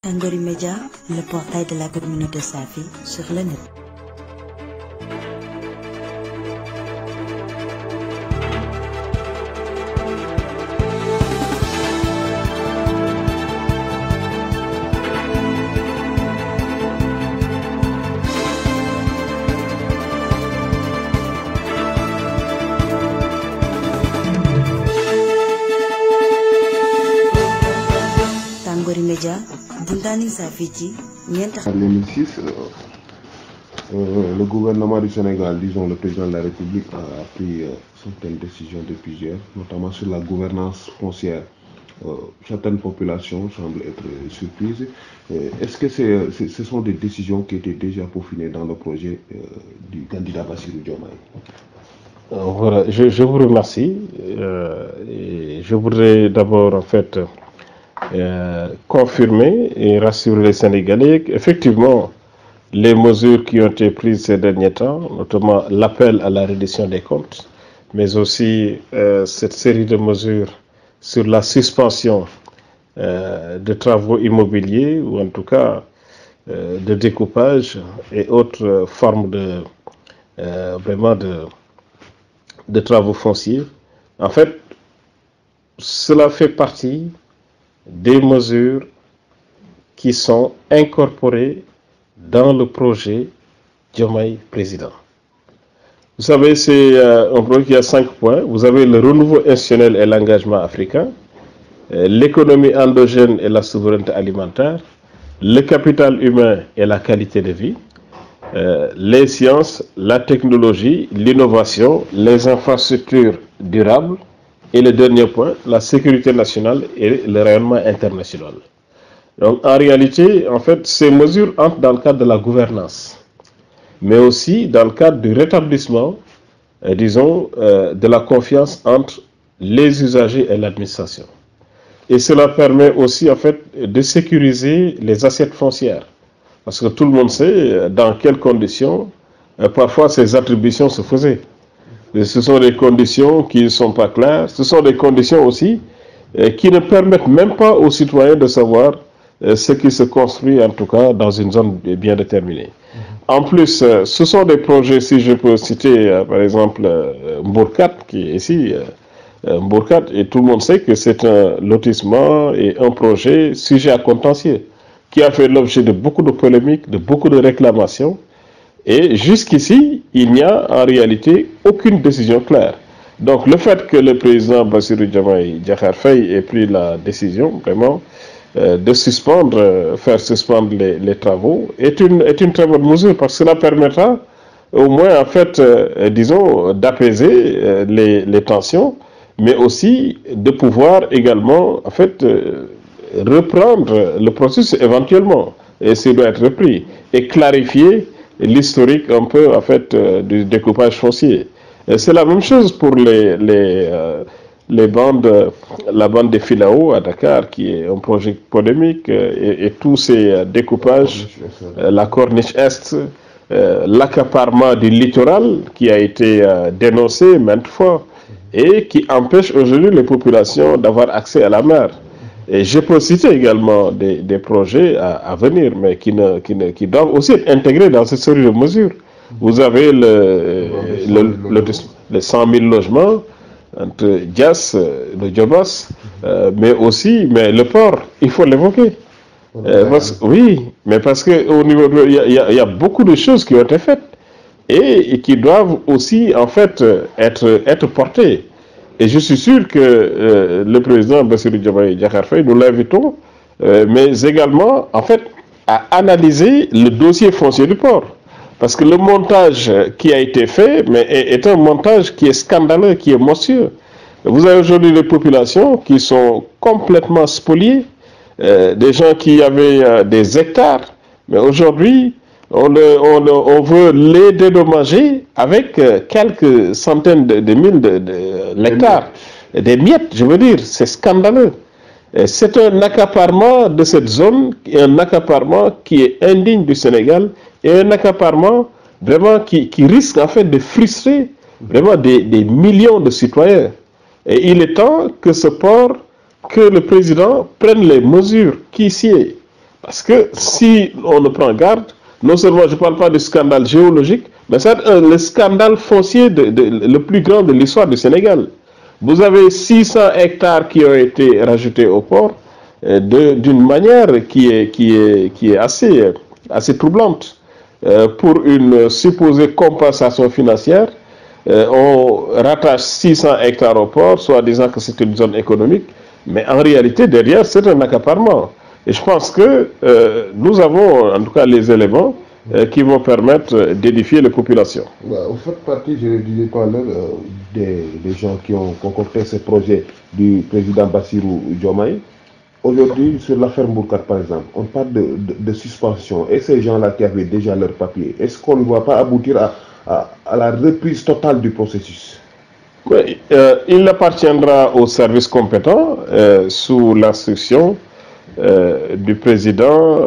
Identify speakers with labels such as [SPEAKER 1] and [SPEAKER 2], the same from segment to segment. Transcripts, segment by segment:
[SPEAKER 1] Tangori Média, le portail de la communauté Safi sur le net. Tangori Média, Bundani Safiji,
[SPEAKER 2] En 2006, le gouvernement du Sénégal, disons le président de la République, a pris certaines décisions de plusieurs, notamment sur la gouvernance foncière. Certaines populations semblent être surprises. Est-ce que ce sont des décisions qui étaient déjà peaufinées dans le projet du candidat Bassirou Diomaye?
[SPEAKER 3] Voilà, je vous remercie. Et je voudrais d'abord en fait confirmer et rassurer les Sénégalais qu'effectivement les mesures qui ont été prises ces derniers temps, notamment l'appel à la reddition des comptes, mais aussi cette série de mesures sur la suspension de travaux immobiliers ou en tout cas de découpage et autres formes de travaux fonciers. En fait, cela fait partie des mesures qui sont incorporées dans le projet Diomaye Président. Vous savez, c'est un projet qui a 5 points. Vous avez le renouveau institutionnel et l'engagement africain, l'économie endogène et la souveraineté alimentaire, le capital humain et la qualité de vie, les sciences, la technologie, l'innovation, les infrastructures durables, et le dernier point, la sécurité nationale et le rayonnement international. Donc en réalité, en fait, ces mesures entrent dans le cadre de la gouvernance, mais aussi dans le cadre du rétablissement, de la confiance entre les usagers et l'administration. Et cela permet aussi, en fait, de sécuriser les assiettes foncières. Parce que tout le monde sait dans quelles conditions, parfois, ces attributions se faisaient. Et ce sont des conditions qui ne sont pas claires. Ce sont des conditions aussi qui ne permettent même pas aux citoyens de savoir ce qui se construit, en tout cas, dans une zone bien déterminée. En plus, ce sont des projets, si je peux citer, par exemple, Mbourkat, qui est ici, Mbourkat, et tout le monde sait que c'est un lotissement et un projet sujet à contentieux, qui a fait l'objet de beaucoup de polémiques, de beaucoup de réclamations. Et jusqu'ici, il n'y a en réalité aucune décision claire. Donc le fait que le président Bassirou Diomaye Diakhar Faye ait pris la décision vraiment de faire suspendre les travaux est une très bonne mesure parce que cela permettra au moins en fait, d'apaiser les tensions, mais aussi de pouvoir également en fait reprendre le processus éventuellement, et s'il doit être repris, et clarifier l'historique un peu en fait du découpage foncier. C'est la même chose pour la bande des Filao à Dakar, qui est un projet polémique, et tous ces découpages, la corniche Est, l'accaparement du littoral qui a été dénoncé maintes fois et qui empêche aujourd'hui les populations d'avoir accès à la mer. Et je peux citer également des projets à venir, mais qui doivent aussi être intégrés dans cette série de mesures. Vous avez les 100 000 logements entre Dias, le Djobas, mais le port, il faut l'évoquer. Oui, mais parce qu'au niveau il y a beaucoup de choses qui ont été faites et qui doivent aussi en fait être portées. Et je suis sûr que le président Bassirou Diomaye Diakhar Faye, nous l'invitons, mais également, en fait, à analyser le dossier foncier du port. Parce que le montage qui a été fait est un montage qui est scandaleux, qui est monstrueux. Vous avez aujourd'hui des populations qui sont complètement spoliées, des gens qui avaient des hectares, mais aujourd'hui, on veut les dédommager avec quelques centaines de mille d'hectares. Des miettes, je veux dire, c'est scandaleux. C'est un accaparement de cette zone, un accaparement qui est indigne du Sénégal, et un accaparement vraiment qui risque en fait de frustrer vraiment des millions de citoyens. Et il est temps que ce port, que le président prenne les mesures qui sied Parce que si on ne prend garde, non seulement je ne parle pas de scandale géologique, mais c'est le scandale foncier le plus grand de l'histoire du Sénégal. Vous avez 600 hectares qui ont été rajoutés au port d'une manière qui est assez troublante. Pour une supposée compensation financière, on rattache 600 hectares au port, soit disant que c'est une zone économique, mais en réalité, derrière, c'est un accaparement. Et je pense que nous avons en tout cas les éléments qui vont permettre d'édifier les populations.
[SPEAKER 2] Vous faites partie, je le disais tout à l'heure, des gens qui ont concocté ce projet du président Bassirou Diomaye. Aujourd'hui, sur l'affaire Mbourkat, par exemple, on parle de suspension. Et ces gens-là qui avaient déjà leur papier, est-ce qu'on ne va pas aboutir à la reprise totale du processus?
[SPEAKER 3] Oui, il appartiendra aux services compétents sous l'instruction du président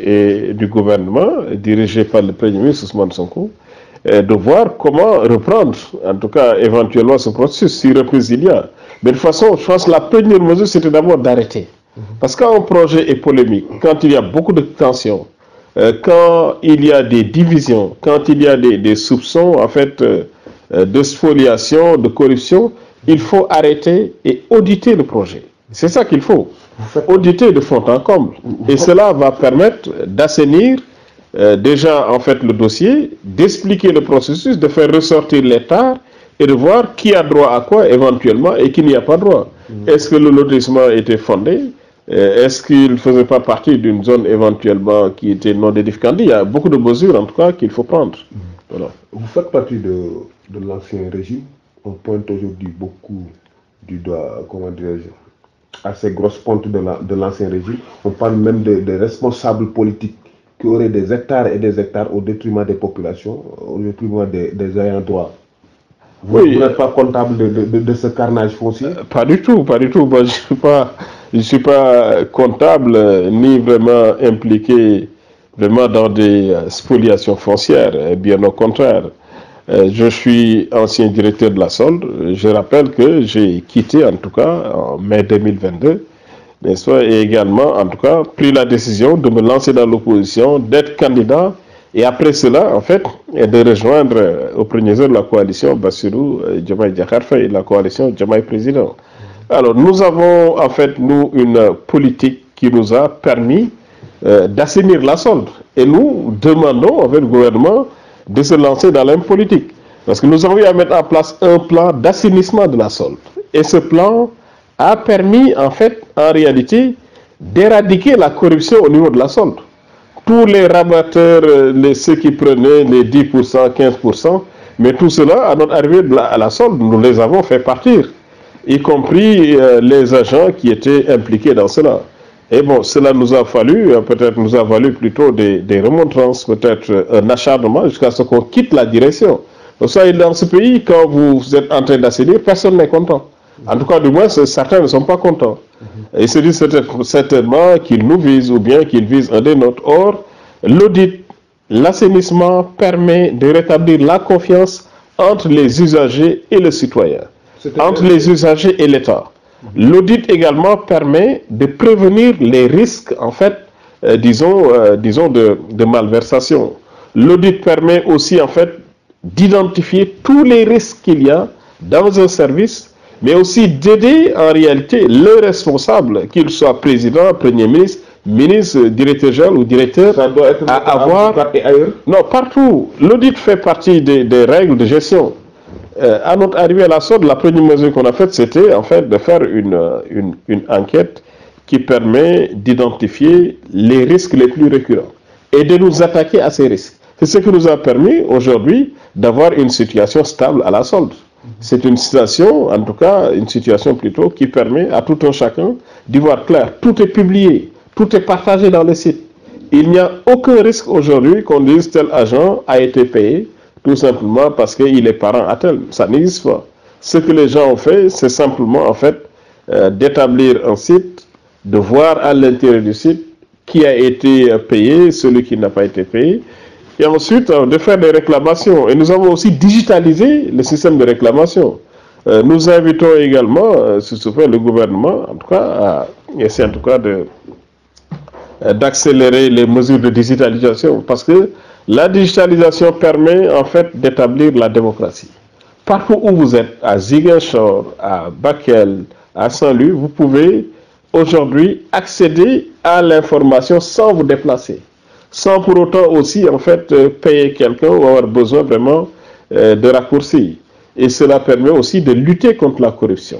[SPEAKER 3] et du gouvernement dirigé par le Premier ministre Ousmane Sonko de voir comment reprendre, en tout cas éventuellement ce processus, si reprise il y a. Mais de toute façon, je pense que la première mesure, c'était d'abord d'arrêter. Parce que quand un projet est polémique, quand il y a beaucoup de tensions, quand il y a des divisions, quand il y a des soupçons en fait de spoliation, de corruption, il faut arrêter et auditer le projet. C'est ça qu'il faut. Auditer de fond en comble. Et cela va permettre d'assainir déjà en fait le dossier, d'expliquer le processus, de faire ressortir les tares et de voir qui a droit à quoi éventuellement et qui n'y a pas droit. Est-ce que le lotissement était fondé? Est-ce qu'il ne faisait pas partie d'une zone éventuellement qui était non édificante? Il y a beaucoup de mesures en tout cas qu'il faut prendre. Voilà.
[SPEAKER 2] Vous faites partie de l'ancien régime. On pointe aujourd'hui beaucoup du doigt, comment dirais-je, à ces grosses pontes de l'ancien régime. On parle même des responsables politiques qui auraient des hectares et des hectares au détriment des populations, au détriment des ayants droit. Vous n'êtes pas comptable de ce carnage foncier?
[SPEAKER 3] Pas du tout, pas du tout. Moi, je ne suis pas comptable ni vraiment impliqué vraiment dans des spoliations foncières, bien au contraire. Je suis ancien directeur de la solde. Je rappelle que j'ai quitté en tout cas en mai 2022, n'est-ce pas, et également en tout cas pris la décision de me lancer dans l'opposition, d'être candidat et après cela en fait de rejoindre au premier heure la coalition Bassirou Diomaye Diakhar Faye, la coalition Diomaye Président. Alors nous avons en fait nous une politique qui nous a permis d'assainir la solde et nous demandons avec le gouvernement de se lancer dans la même politique. Parce que nous avons eu à mettre en place un plan d'assainissement de la solde. Et ce plan a permis, en fait, en réalité, d'éradiquer la corruption au niveau de la solde. Tous les rabatteurs, ceux qui prenaient les 10%, 15%, mais tout cela, à notre arrivée à la solde, nous les avons fait partir, y compris les agents qui étaient impliqués dans cela. Et bon, cela nous a fallu, peut-être nous a valu plutôt des remontrances, peut-être un acharnement jusqu'à ce qu'on quitte la direction. Donc ça, dans ce pays, quand vous êtes en train d'assainir, personne n'est content. En tout cas, du moins, certains ne sont pas contents. Et ils se disent certainement qu'ils nous visent ou bien qu'ils visent un des nôtres. Or, l'audit, l'assainissement permet de rétablir la confiance entre les usagers et le citoyen, entre les usagers et l'État. L'audit également permet de prévenir les risques, en fait, disons de malversation. L'audit permet aussi, en fait, d'identifier tous les risques qu'il y a dans un service, mais aussi d'aider en réalité le responsable, qu'il soit président, premier ministre, ministre, directeur général ou directeur,
[SPEAKER 2] ça doit être
[SPEAKER 3] à avoir...
[SPEAKER 2] et ailleurs?
[SPEAKER 3] Non, partout. L'audit fait partie des règles de gestion. À notre arrivée à la solde, la première mesure qu'on a faite, c'était en fait de faire une enquête qui permet d'identifier les risques les plus récurrents et de nous attaquer à ces risques. C'est ce qui nous a permis aujourd'hui d'avoir une situation stable à la solde. C'est une situation, en tout cas, une situation plutôt qui permet à tout un chacun d'y voir clair. Tout est publié, tout est partagé dans les sites. Il n'y a aucun risque aujourd'hui qu'on dise tel agent a été payé tout simplement parce qu'il est parent à tel. Ça n'existe pas. Ce que les gens ont fait, c'est simplement en fait d'établir un site, de voir à l'intérieur du site qui a été payé, celui qui n'a pas été payé, et ensuite de faire des réclamations. Et nous avons aussi digitalisé le système de réclamation. Nous invitons également, si ce fait, le gouvernement, en tout cas, à essayer en tout cas d'accélérer les mesures de digitalisation, parce que la digitalisation permet en fait d'établir la démocratie. Partout où vous êtes, à Ziguinchor, à Bakel, à Saint-Louis, vous pouvez aujourd'hui accéder à l'information sans vous déplacer, sans pour autant aussi en fait payer quelqu'un ou avoir besoin vraiment de raccourcis. Et cela permet aussi de lutter contre la corruption.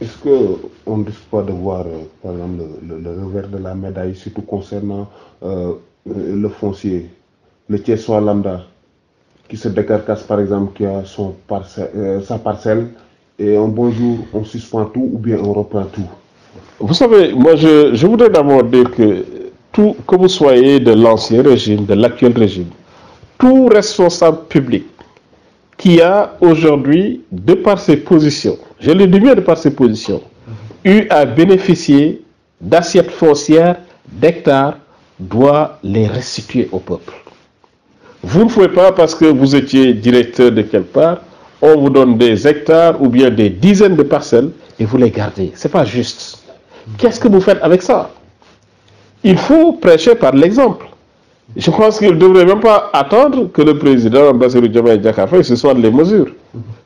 [SPEAKER 2] Est-ce qu'on ne risque pas de voir, par exemple, le revers de la médaille, surtout concernant le foncier, le Thiessois lambda, qui se décarcasse, par exemple, qui a sa parcelle, et un bon jour, on suspend tout ou bien on reprend tout?
[SPEAKER 3] Vous savez, moi, je voudrais d'abord dire que vous soyez de l'ancien régime, de l'actuel régime, tout responsable public qui a aujourd'hui, de par ses positions, je le dis bien de par ses positions, eu à bénéficier d'assiettes foncières, d'hectares, doit les restituer au peuple. Vous ne pouvez pas, parce que vous étiez directeur de quelque part, on vous donne des hectares ou bien des dizaines de parcelles et vous les gardez. Ce n'est pas juste. Qu'est-ce que vous faites avec ça? Il faut prêcher par l'exemple. Je pense qu'il ne devrait même pas attendre que le président Bassirou Diomaye Diakhar Faye se soit les mesures.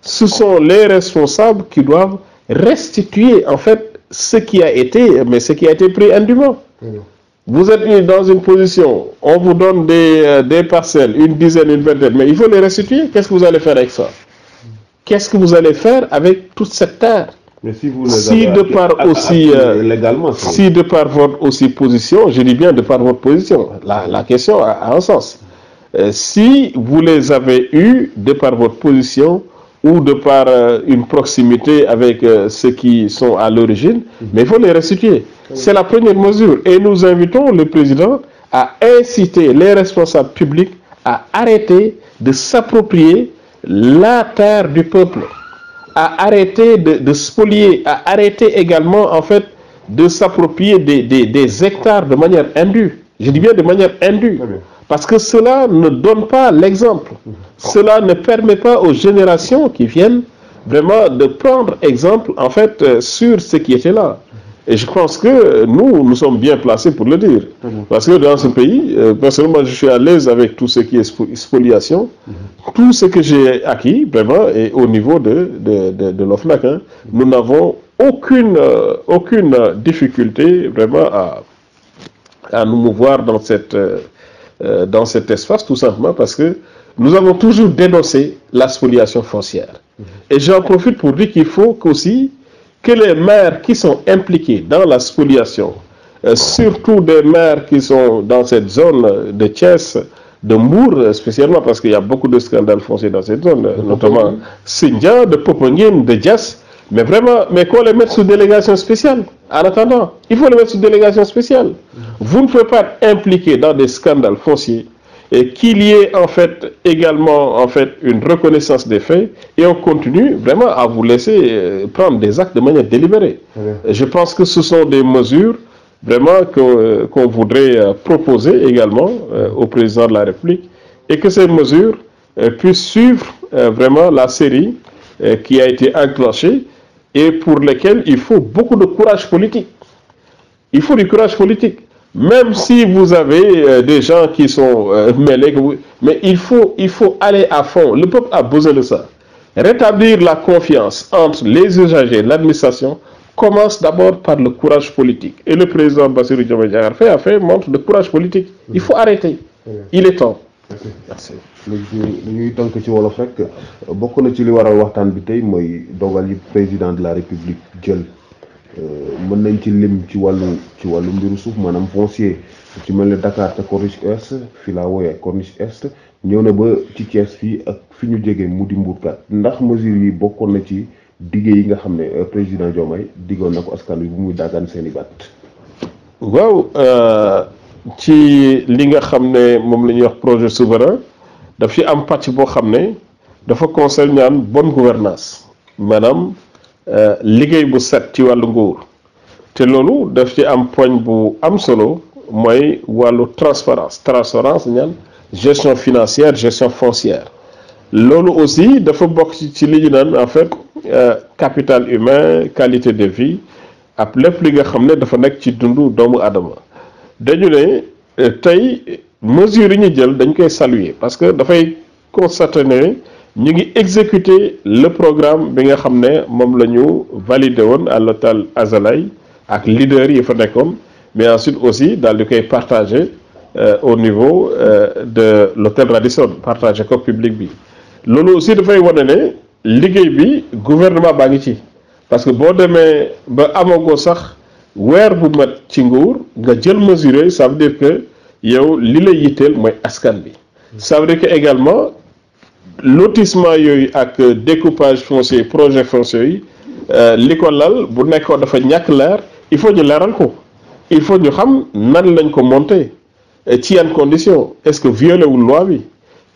[SPEAKER 3] Ce sont les responsables qui doivent restituer en fait ce qui a été pris indûment. Vous êtes dans une position, on vous donne des parcelles, une dizaine, une vingtaine, mais il faut les restituer. Qu'est-ce que vous allez faire avec ça? Qu'est-ce que vous allez faire avec toute cette terre?
[SPEAKER 2] Mais si vous de
[SPEAKER 3] par votre aussi position, je dis bien de par votre position, la question a un sens. Si vous les avez eus de par votre position ou de par une proximité avec ceux qui sont à l'origine, mais il faut les restituer. C'est la première mesure. Et nous invitons le président à inciter les responsables publics à arrêter de s'approprier la terre du peuple, à arrêter de spolier, à arrêter également en fait de s'approprier des hectares de manière indue. Je dis bien de manière indue. Parce que cela ne donne pas l'exemple. Cela ne permet pas aux générations qui viennent vraiment de prendre exemple en fait sur ce qui était là. Et je pense que nous sommes bien placés pour le dire. Parce que dans ce pays, personnellement, je suis à l'aise avec tout ce qui est spoliation. Tout ce que j'ai acquis, vraiment, est au niveau de l'OFNAC. Hein. Nous n'avons aucune difficulté vraiment à nous mouvoir dans cet espace, tout simplement parce que nous avons toujours dénoncé la spoliation foncière. Et j'en profite pour dire qu'il faut qu'aussi que les maires qui sont impliqués dans la spoliation, surtout des maires qui sont dans cette zone de Thiès, de Mbour, spécialement parce qu'il y a beaucoup de scandales fonciers dans cette zone, notamment Sindia, de Popenguine, de Dias, mais qu'on les mette sous délégation spéciale. En attendant, il faut les mettre sous délégation spéciale. Vous ne pouvez pas être impliqué dans des scandales fonciers et qu'il y ait en fait également une reconnaissance des faits et on continue vraiment à vous laisser prendre des actes de manière délibérée. Je pense que ce sont des mesures vraiment qu'on voudrait proposer également au président de la République et que ces mesures puissent suivre vraiment la série qui a été enclenchée et pour lesquelles il faut beaucoup de courage politique. Il faut du courage politique. Même si vous avez des gens qui sont mêlés, mais il faut aller à fond. Le peuple a besoin de ça. Rétablir la confiance entre les usagers et l'administration commence d'abord par le courage politique. Et le président Bassirou Diomaye Diakhar Faye a fait montre de courage politique. Il faut arrêter. Il est temps.
[SPEAKER 2] Merci. Ñuy tënk ci wolof rek bokk na ci li waral waxtaan bi tey mooy dogal yi président de la République jël mën nañ ci lim ci wàllu mbiru suuf maanaam foncier ci mel ne Dakar te Corniche Est fii laa wooyee Corniche Est ñëw na ba ci Thiès fii ak fi ñu jege mu di Mbourkat ndax mesures yi bokkoon na ci dige yi nga xam ne président Diomaye diggoon na ko askan wi bu muy daagaan seeni baat.
[SPEAKER 3] waaw ci li nga xam ne moom la ñuy wax projet souverain daf ci am pàcc boo xam ne dafa conseil ñaan bonne gouvernance maanaam liggéey bu set ci wàllu nguur te loolu daf ci am poñ bu am solo mooy wàllu transparence ñaan gestion financière gestion foncière loolu aussi dafa bokk ci li ñu naan en fait capital humain qualité de vie ak lépp li nga xam ne dafa nekk ci dundu doomu aadama dañu ne tey mesures yi ñu jël dañ koy saluer parce que dafay constater ne ñu ngi exécuter le programme bi nga xam ne moom la ñu validé woon à l'hôtel Azalaï ak leader yi fa nekkoon mais ensuite aussi daal di koy partager au niveau de l'hôtel Radisson partager ko public bi loolu aussi dafay wane ne liggéey bi gouvernement baa ngi ci parce que boo demee ba amagoo sax weer bu mat ci nguur nga jël mesure yooyu ça veut dire que yow li lay yitteel mooy askan bi ça veut dire que également lotissement yooyu ak découpage foncier projet foncier yi li ko lal bu nekkoon dafa ñàkk leer il faut ñu leeral ko il faut ñu xam nan lañ ko monter ci yan condition est-ce que violé wul loi bi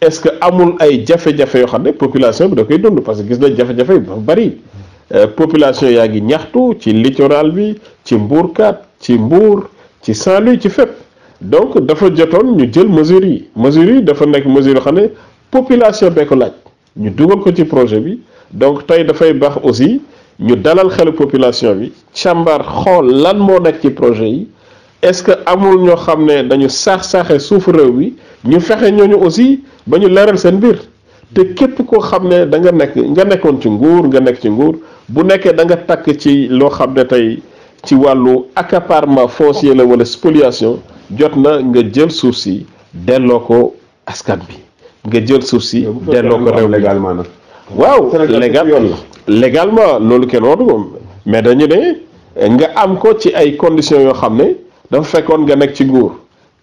[SPEAKER 3] est-ce que amul ay jafe-jafe yoo xam ne population bi da koy dund parce que gis nañ jafe-jafe yi dafa bari population yaa ngi ñaxtu ci littoral bi ci Mbourkat ci Mbour ci Saint-Louis ci fépp donc dafa jotoon ñu jël mesures yi dafa nekk mesures yoo xam ne population bee ko laaj ñu dugal ko ci projet bi donc tey dafay baax aussi ñu dalal xelu population bi càmbar xool lan moo nekk ci projet yi est-ce que amul ñoo xam ne dañu saax-saaxe suufu réew bi ñu fexe ñooñu aussi ba ñu leeral seen mbir te képp koo xam ne da nga nekkoon ci nguur nga nekk ci nguur bu nekkee da nga takk ci loo xam ne tey ci wàllu accaparement foncier la wala spoliation jot na nga jël suuf si delloo ko askan bi nga jël suuf si delloo ko réew
[SPEAKER 2] légalement nag
[SPEAKER 3] waaw légalement loolu kenn wootu moom mais dañu ne nga am ko ci ay conditions yoo xam ne dafa fekkoon nga nekk ci nguur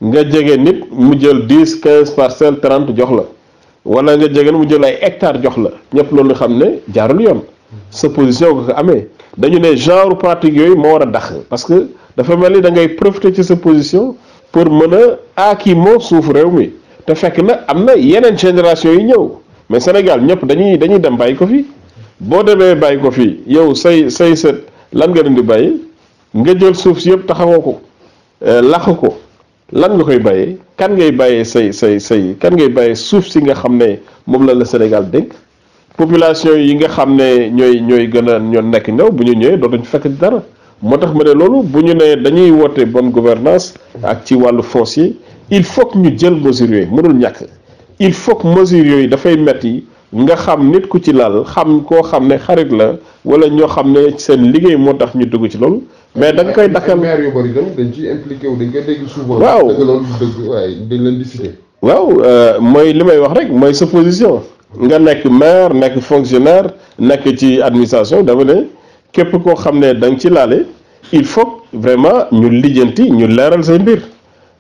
[SPEAKER 3] nga jege nit mu jël 10 15 parcelles 30 jox la wala nga jege mu jël ay hectares jox la ñëpp loolu xam ne jaarul yoon sa position nga ko amee dañu ne genre pratique yooyu moo war a dax parce que dafa mel ni da ngay profiter ci sa position pour mën a aaki moo suuf réew mi te fekk na am na yeneen génération yi ñëw mais Sénégal ñëpp dañuy dem bàyyi ko fi boo demee bàyyi ko fi yow say sët lan nga leen di bàyyi nga jël suuf si yëpp taxawoo ko lax ko lan nga koy bàyyee kan ngay bàyyee say kan ngay bàyyee suuf si nga xam ne moom la Sénégal dénk population yi nga xam ne ñooy gën a ñoo nekk ndaw bu ñu ñëwee dootuñu fekk dara moo tax ma ne loolu bu ñu nee dañuy woote bonne gouvernance ak ci wàllu foncier il faut que ñu jël mesures yooyu mënul ñàkk il faut que mesures yooyu dafay metti nga xam nit ku ci laal xam koo xam ne xarit la wala ñoo xam ne seen liggéey moo tax ñu dugg ci loolu mais da nga koy dakkal
[SPEAKER 2] maire yu bari tam dañ ciy impliqué wu dañ koy dégg souvent.
[SPEAKER 3] waaw
[SPEAKER 2] dëgg loolu dëgg waaye dañ leen di cité.
[SPEAKER 3] waaw mooy li may wax rek mooy sa position nga nekk maire nekk fonctionnaire nekk ci administration dama ne képp koo xam ne da nga ci laale il faut vraiment ñu lijjanti ñu leeral say mbir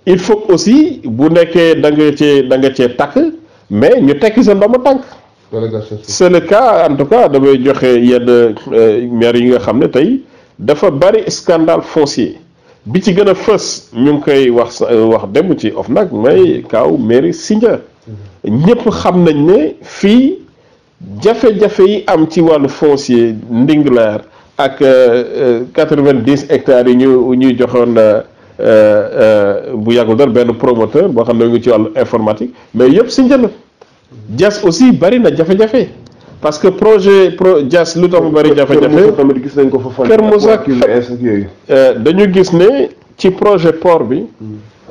[SPEAKER 3] il faut aussi bu nekkee da nga cee takk mais ñu tekki sa ndomu tànk. c'est le cas en tout cas damay joxe yenn maire yi nga xam ne tey dafa bari scandale foncier bi ci gën a fës ñu ngi koy wax dem ci OFNAC may kaaw mairie Sindia ñëpp xam nañ ne fii jafe-jafe yi am ci wàllu foncier Ndingler ak 90 hectares yi ñuy joxoon bu yàggul dara benn promoteur boo xam ne ngi ci wàllu informatique mais yëpp Sindia la Diass aussi bari na jafe-jafe parce que projet Diass lu tax mu bari jafe-jafe
[SPEAKER 2] tamit gis nañ ko fa
[SPEAKER 3] Kër Moussa dañu gis ne ci projet port bi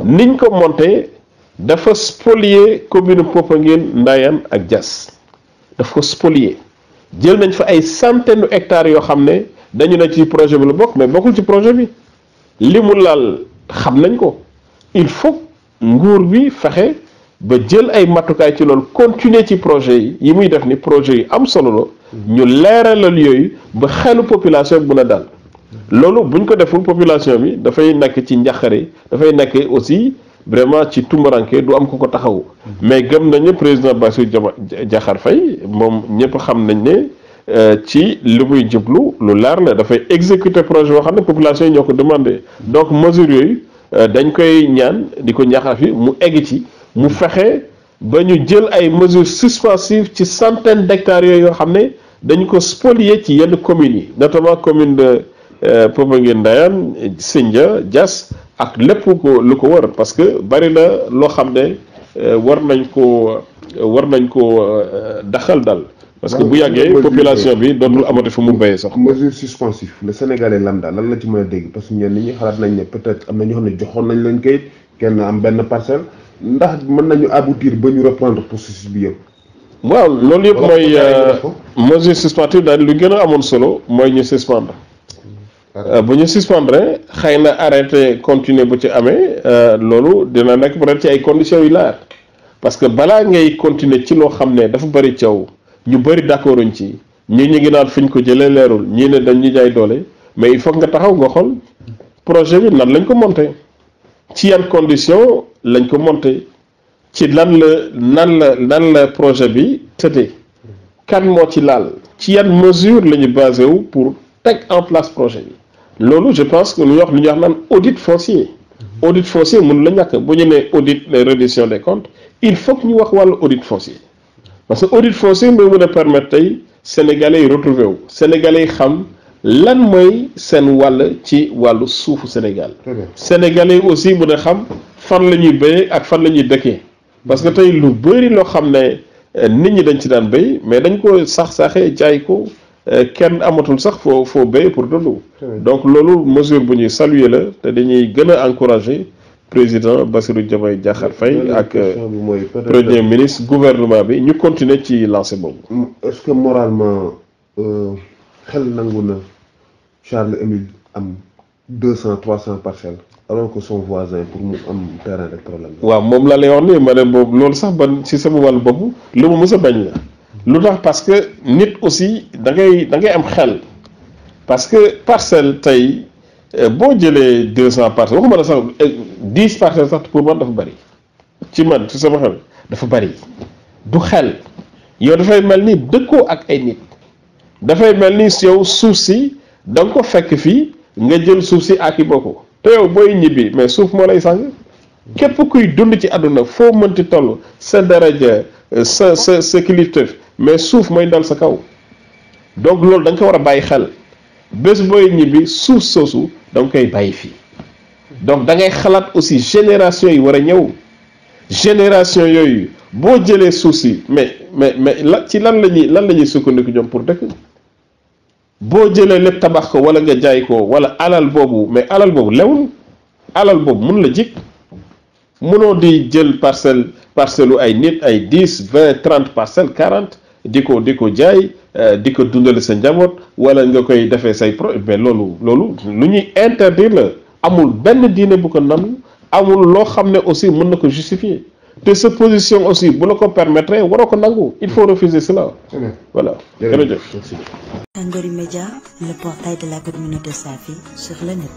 [SPEAKER 3] niñ ko monté dafa spolier commune Popenguine Ndayane ak Diass daf ko spolier jël nañ fa ay centaines de hectares yoo xam ne dañu ne ci projet bi la bokk mais bokkul ci projet bi li mu laal xam nañ ko il faut nguur bi fexe ba jël ay matukaay ci loolu continuer ci projet yi muy def ni projet yi am solo la ñu leeralal yooyu ba xelu population bi mën a dal loolu buñ ko deful population bi dafay nekk ci njaqare dafay nekk aussi vraiment ci tumbaranke du am ko taxawu mais gëm nañu président Bassirou Diakhar Faye moom ñëpp xam nañ ne ci li muy jublu lu leer la dafay exécuter projet boo xam ne population yi ñoo ko demandé donc mesures yooyu dañ koy ñaan di ko ñaax fi mu egg ci mu fexe ba ñu jël ay mesures suspensives ci centaines d'hectares yooyu yoo xam ne dañu ko spolier ci yenn communes yi notamment commune de Popenguine Ndayane Sindia Diass ak lépp ko lu ko wër parce que bari na loo xam ne war nañ ko daxal dal parce que bu yàggee population bi dootul amati fu mu béyee sax.
[SPEAKER 2] mesure suspensive le Sénégalais lambda lan la ci mën a dégg parce que ñenn ñi xalaat nañ ne peut-être am na ñoo xam ne joxoon nañ leen kayit kenn am benn parcelle ndax mën nañu aboutir ba ñu reprendre processus bi yëpp.
[SPEAKER 3] waaw loolu yëpp mooy mesure suspensive daal lu gën a amoon solo mooy ñu suspendre. bu ñu suspendre xëy na arrêté continuer bu ci amee loolu dina nekk peut-être ci ay conditions yu leer parce que balaa ngay continuer ci loo xam ne dafa bëri coow ñu bëri d'accorduñ ci ñii ñu ngi naan fi ñu ko jëlee leerul ñii ne dañ ñu jaay doole mais il faut nga taxaw nga xool projet bi nan lañ ko monté ci yan conditions lañ ko monté ci nan la projet bi tëddee kan moo ci laal ci yan mesure la ñu basé wu pour teg en place projet bi. loolu je pense que lu ñuy wax naan audit foncier mënu la ñàkk bu ñu nee audit les reddition des comptes il faut que ñu wax wàllu audit foncier parce que audit foncier mooy mën a permettre tey sénégalais yi retrouver wu sénégalais yi xam lan mooy seen wàll ci wàllu suufu Sénégal sénégalais yi aussi mën a xam fan la ñuy béyee ak fan la ñuy dëkkee parce que tey lu bëri loo xam ne nit ñi dañ ci daan béy mais dañ ko sax-saxee jaay ko kenn amatul sax foo béy pour dund donc loolu mesure bu ñuy saluer la te dañuy gën a encourager président Bassirou Diomaye Diakhar Faye ak premier ministre gouvernement bi ñu continuer ci lancé boobu.
[SPEAKER 2] est-ce que moralement xel nangu na Charles-Émile am 200-300 parcelles alors que son voisin pour mu am terrain rek problème la.
[SPEAKER 3] waaw moom laa lay wax nii ma ne boobu loolu sax ban ci sama wàllu bopp lu mu mës a bañ la. lu tax parce que nit aussi da ngay am xel parce que parcelle tey boo jëlee 200 parcelles waxuma la sax 10 parcelles sax pour man dafa bari ci man ci sama xel dafa bari du xel yow dafay mel ni dëkkoo ak ay nit dafay mel ni yow suuf si da nga ko fekk fii nga jël suuf si ak i bokk te yow booy ñibbi mais suuf moo lay sàng képp kuy dund ci àdduna foo mënti toll sa daraja sa kilifteef mais suuf mooy dal sa kaw donc loolu da nga ko war a bàyyi xel bés booy ñibbi suuf soosu da nga koy bàyyi fii donc da ngay xalaat aussi génération yi war a ñëw génération yooyu boo jëlee suuf si mais ci lan la ñuy sukkandiku ñoom pour dëkk boo jëlee lépp tabax ko wala nga jaay ko wala alal boobu mais alal boobu lewul alal boobu mun la jik mënoo di jël parcelle u ay nit ay 10 20 30 parcelles 40 di ko jaay di ko dundale sa njaboot wala nga koy defee say mais loolu lu ñuy interdire la amul benn diine bu ko nangu amul loo xam ne aussi mën na ko justifier te sa position aussi bu la ko permettre waroo ko nangu il faut refuser cela. Voilà. Jërëjëf.
[SPEAKER 1] Tangori Média, le portail de la communauté Safi sur le net.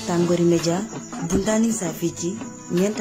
[SPEAKER 1] Tangori Média, Bundani Safi ci ñeent